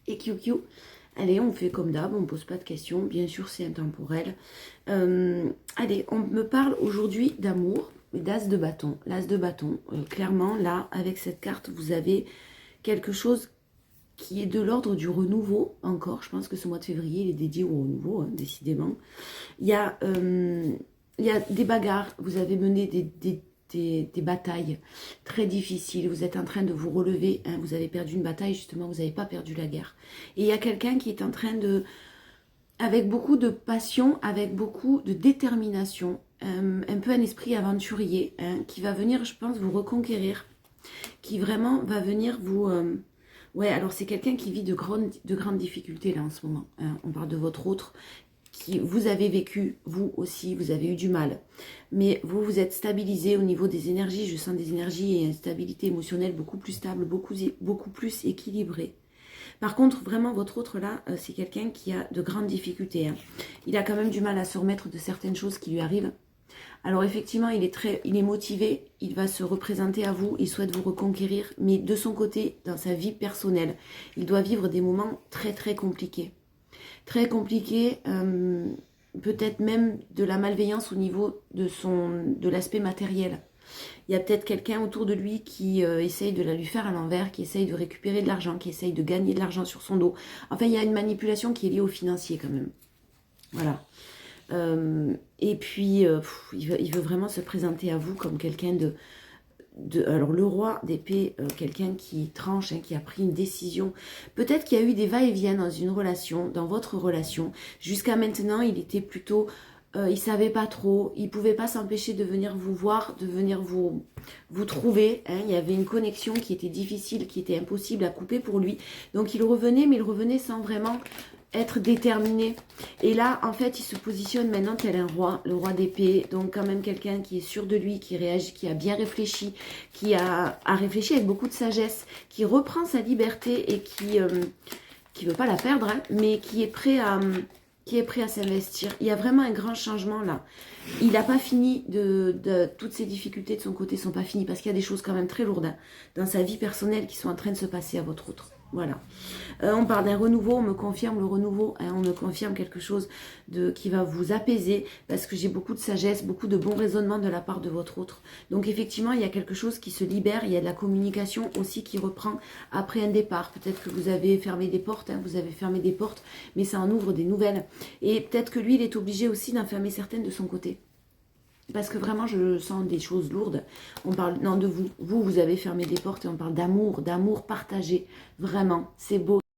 et QQ. Allez, on fait comme d'hab, on ne pose pas de questions. Bien sûr, c'est intemporel. Allez, on me parle aujourd'hui d'amour, d'as de bâton. L'as de bâton, clairement, là, avec cette carte, vous avez quelque chose qui est de l'ordre du renouveau, encore. Je pense que ce mois de février, il est dédié au renouveau, hein, décidément. Il y a des bagarres, vous avez mené des batailles très difficiles, vous êtes en train de vous relever, hein, vous avez perdu une bataille, justement, vous n'avez pas perdu la guerre. Et il y a quelqu'un qui est en train de, avec beaucoup de passion, avec beaucoup de détermination, un peu un esprit aventurier, hein, qui va venir, je pense, vous reconquérir, qui vraiment va venir vous... ouais, alors c'est quelqu'un qui vit de grandes difficultés là en ce moment, hein. On parle de votre autre, qui vous avez vécu, vous aussi, vous avez eu du mal. Mais vous, vous êtes stabilisé au niveau des énergies. Je sens des énergies et une stabilité émotionnelle beaucoup plus stable, beaucoup plus équilibrée. Par contre, vraiment, votre autre là, c'est quelqu'un qui a de grandes difficultés, hein. Il a quand même du mal à se remettre de certaines choses qui lui arrivent. Alors effectivement, il est motivé, il va se représenter à vous, il souhaite vous reconquérir, mais de son côté, dans sa vie personnelle, il doit vivre des moments très très compliqués. Très compliqué, peut-être même de la malveillance au niveau de l'aspect matériel. Il y a peut-être quelqu'un autour de lui qui essaye de la lui faire à l'envers, qui essaye de récupérer de l'argent, qui essaye de gagner de l'argent sur son dos. Enfin, il y a une manipulation qui est liée au financier quand même. Voilà. Et puis, il veut vraiment se présenter à vous comme quelqu'un alors le roi d'épée, quelqu'un qui tranche, hein, qui a pris une décision. Peut-être qu'il y a eu des va-et-vient dans une relation, dans votre relation. Jusqu'à maintenant, il était plutôt... il savait pas trop, il pouvait pas s'empêcher de venir vous voir, de venir vous trouver, hein. Il y avait une connexion qui était difficile, qui était impossible à couper pour lui. Donc il revenait, mais il revenait sans vraiment être déterminé. Et là, en fait, il se positionne maintenant tel un roi, le roi d'épée. Donc quand même quelqu'un qui est sûr de lui, qui réagit, qui a bien réfléchi, qui a réfléchi avec beaucoup de sagesse, qui reprend sa liberté et qui veut pas la perdre, hein, mais qui est prêt à s'investir. Il y a vraiment un grand changement là. Il n'a pas fini toutes ces difficultés de son côté sont pas finies parce qu'il y a des choses quand même très lourdes, hein, dans sa vie personnelle qui sont en train de se passer à votre autre. Voilà. On parle d'un renouveau, on me confirme le renouveau, hein, on me confirme quelque chose qui va vous apaiser parce que j'ai beaucoup de sagesse, beaucoup de bons raisonnements de la part de votre autre. Donc effectivement, il y a quelque chose qui se libère, il y a de la communication aussi qui reprend après un départ. Peut-être que vous avez fermé des portes, hein, vous avez fermé des portes, mais ça en ouvre des nouvelles. Et peut-être que lui, il est obligé aussi d'en fermer certaines de son côté. Parce que vraiment, je sens des choses lourdes. On parle, non, de vous. Vous avez fermé des portes et on parle d'amour partagé. Vraiment, c'est beau.